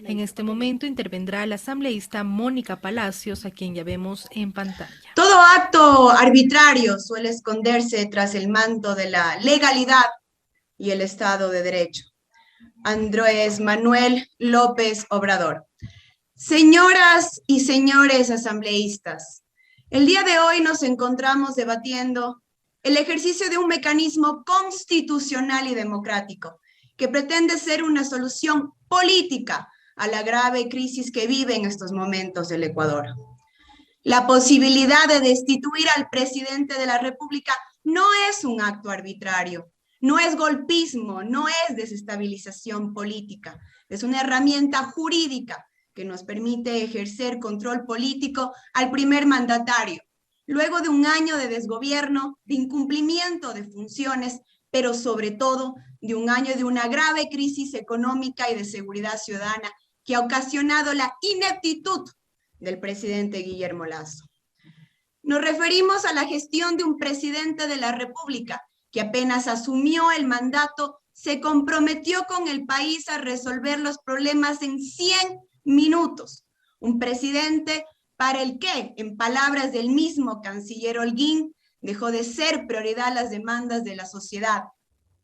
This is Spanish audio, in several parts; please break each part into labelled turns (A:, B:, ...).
A: En este momento intervendrá la asambleísta Mónica Palacios, a quien ya vemos en pantalla.
B: Todo acto arbitrario suele esconderse tras el manto de la legalidad y el Estado de Derecho. Andrés Manuel López Obrador. Señoras y señores asambleístas, el día de hoy nos encontramos debatiendo el ejercicio de un mecanismo constitucional y democrático que pretende ser una solución política a la grave crisis que vive en estos momentos el Ecuador. La posibilidad de destituir al presidente de la República no es un acto arbitrario, no es golpismo, no es desestabilización política, es una herramienta jurídica que nos permite ejercer control político al primer mandatario, luego de un año de desgobierno, de incumplimiento de funciones, pero sobre todo de un año de una grave crisis económica y de seguridad ciudadana que ha ocasionado la ineptitud del presidente Guillermo Lasso. Nos referimos a la gestión de un presidente de la República que apenas asumió el mandato, se comprometió con el país a resolver los problemas en 100 minutos. Un presidente para el que, en palabras del mismo canciller Holguín, dejó de ser prioridad las demandas de la sociedad,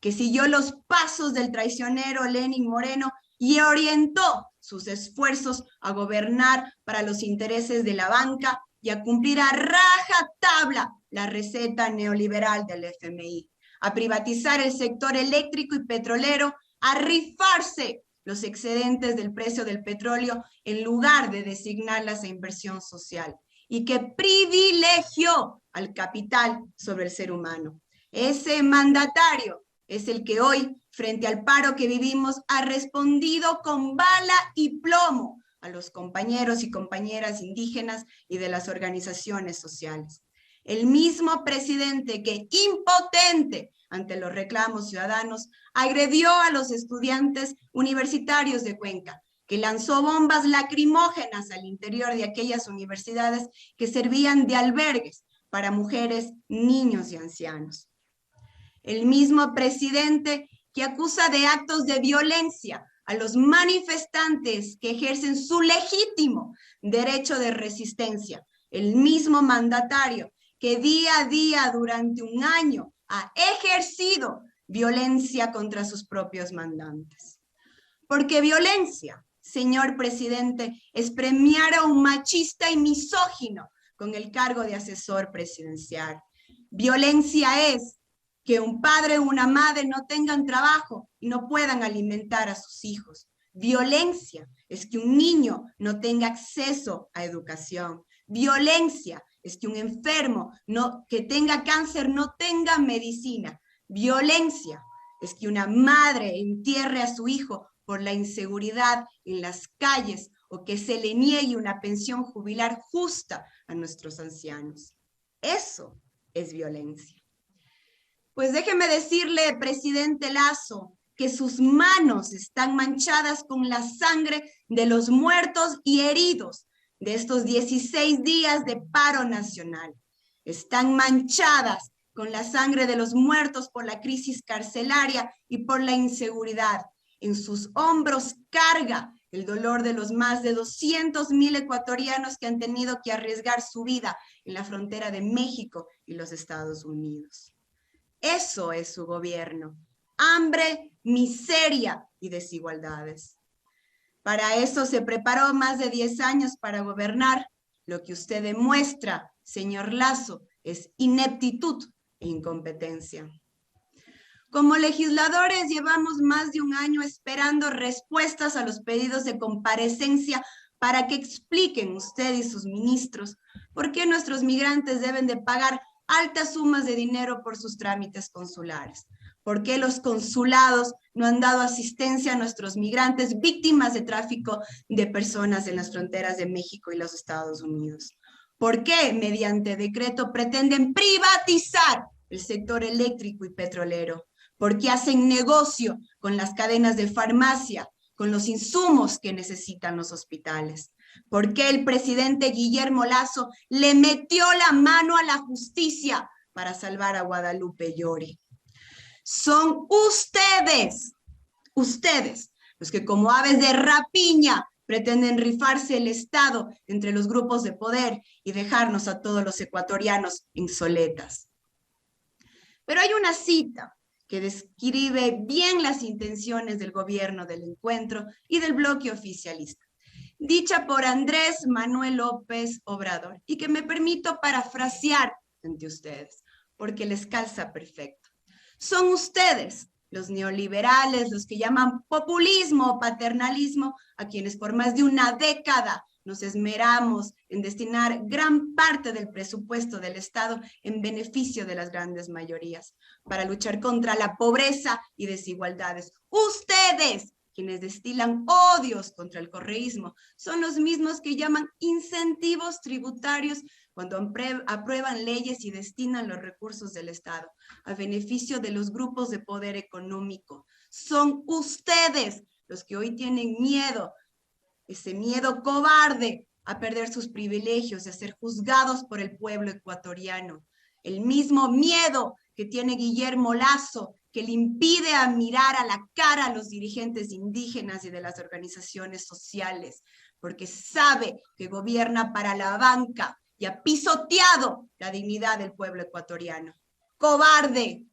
B: que siguió los pasos del traicionero Lenín Moreno y orientó sus esfuerzos a gobernar para los intereses de la banca y a cumplir a rajatabla la receta neoliberal del FMI, a privatizar el sector eléctrico y petrolero, a rifarse los excedentes del precio del petróleo en lugar de designarlas a inversión social, y que privilegió al capital sobre el ser humano. Ese mandatario es el que hoy, frente al paro que vivimos, ha respondido con bala y plomo a los compañeros y compañeras indígenas y de las organizaciones sociales. El mismo presidente que, impotente ante los reclamos ciudadanos, agredió a los estudiantes universitarios de Cuenca, que lanzó bombas lacrimógenas al interior de aquellas universidades que servían de albergues para mujeres, niños y ancianos. El mismo presidente que acusa de actos de violencia a los manifestantes que ejercen su legítimo derecho de resistencia. El mismo mandatario que día a día durante un año ha ejercido violencia contra sus propios mandantes. Porque violencia, señor presidente, es premiar a un machista y misógino con el cargo de asesor presidencial. Violencia es que un padre o una madre no tengan trabajo y no puedan alimentar a sus hijos. Violencia es que un niño no tenga acceso a educación. Violencia es que un enfermo que tenga cáncer no tenga medicina. Violencia es que una madre entierre a su hijo por la inseguridad en las calles o que se le niegue una pensión jubilar justa a nuestros ancianos. Eso es violencia. Pues déjeme decirle, presidente Lasso, que sus manos están manchadas con la sangre de los muertos y heridos de estos 16 días de paro nacional. Están manchadas con la sangre de los muertos por la crisis carcelaria y por la inseguridad. En sus hombros carga el dolor de los más de 200,000 ecuatorianos que han tenido que arriesgar su vida en la frontera de México y los Estados Unidos. Eso es su gobierno: hambre, miseria y desigualdades. Para eso se preparó más de 10 años para gobernar. Lo que usted demuestra, señor Lasso, es ineptitud e incompetencia. Como legisladores llevamos más de un año esperando respuestas a los pedidos de comparecencia para que expliquen usted y sus ministros por qué nuestros migrantes deben de pagar altas sumas de dinero por sus trámites consulares. ¿Por qué los consulados no han dado asistencia a nuestros migrantes víctimas de tráfico de personas en las fronteras de México y los Estados Unidos? ¿Por qué mediante decreto pretenden privatizar el sector eléctrico y petrolero? ¿Por qué hacen negocio con las cadenas de farmacia, con los insumos que necesitan los hospitales? ¿Por qué el presidente Guillermo Lasso le metió la mano a la justicia para salvar a Guadalupe Llori? Son ustedes los que como aves de rapiña pretenden rifarse el Estado entre los grupos de poder y dejarnos a todos los ecuatorianos insoletas. Pero hay una cita que describe bien las intenciones del gobierno del encuentro y del bloque oficialista, dicha por Andrés Manuel López Obrador, y que me permito parafrasear ante ustedes, porque les calza perfecto. Son ustedes, los neoliberales, los que llaman populismo o paternalismo, a quienes por más de una década nos esmeramos en destinar gran parte del presupuesto del Estado en beneficio de las grandes mayorías, para luchar contra la pobreza y desigualdades. Ustedes, quienes destilan odios contra el correísmo, son los mismos que llaman incentivos tributarios cuando aprueban leyes y destinan los recursos del Estado a beneficio de los grupos de poder económico. Son ustedes los que hoy tienen miedo, ese miedo cobarde a perder sus privilegios y a ser juzgados por el pueblo ecuatoriano. El mismo miedo que tiene Guillermo Lasso, que le impide a mirar a la cara a los dirigentes indígenas y de las organizaciones sociales, porque sabe que gobierna para la banca y ha pisoteado la dignidad del pueblo ecuatoriano. Cobarde,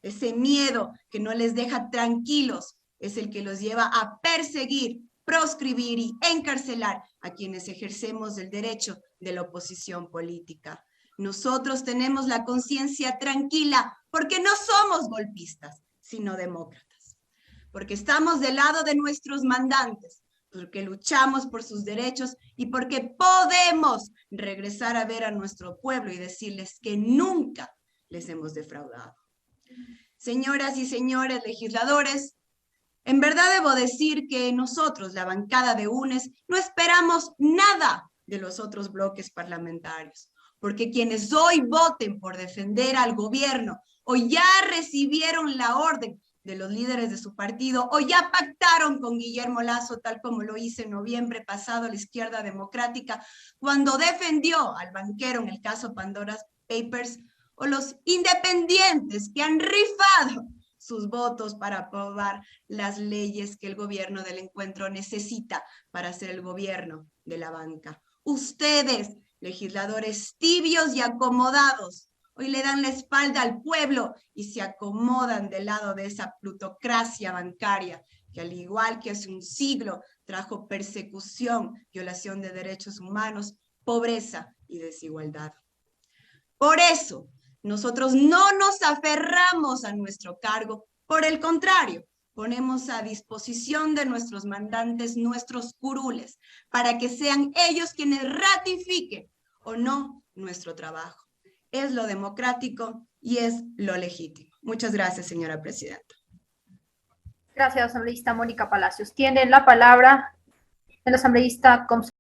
B: ese miedo que no les deja tranquilos es el que los lleva a perseguir, proscribir y encarcelar a quienes ejercemos el derecho de la oposición política. Nosotros tenemos la conciencia tranquila porque no somos golpistas, sino demócratas, porque estamos del lado de nuestros mandantes, porque luchamos por sus derechos y porque podemos regresar a ver a nuestro pueblo y decirles que nunca les hemos defraudado. Señoras y señores legisladores, en verdad debo decir que nosotros, la bancada de UNES, no esperamos nada de los otros bloques parlamentarios, porque quienes hoy voten por defender al gobierno o ya recibieron la orden de los líderes de su partido o ya pactaron con Guillermo Lasso, tal como lo hizo en noviembre pasado la izquierda democrática, cuando defendió al banquero en el caso Pandora Papers, o los independientes que han rifado sus votos para aprobar las leyes que el gobierno del encuentro necesita para ser el gobierno de la banca. Ustedes, legisladores tibios y acomodados, hoy le dan la espalda al pueblo y se acomodan del lado de esa plutocracia bancaria que al igual que hace un siglo trajo persecución, violación de derechos humanos, pobreza y desigualdad. Por eso, nosotros no nos aferramos a nuestro cargo, por el contrario, ponemos a disposición de nuestros mandantes nuestros curules para que sean ellos quienes ratifiquen o no nuestro trabajo. Es lo democrático y es lo legítimo. Muchas gracias, señora presidenta.
C: Gracias, asambleísta Mónica Palacios. Tiene la palabra el asambleísta Comso.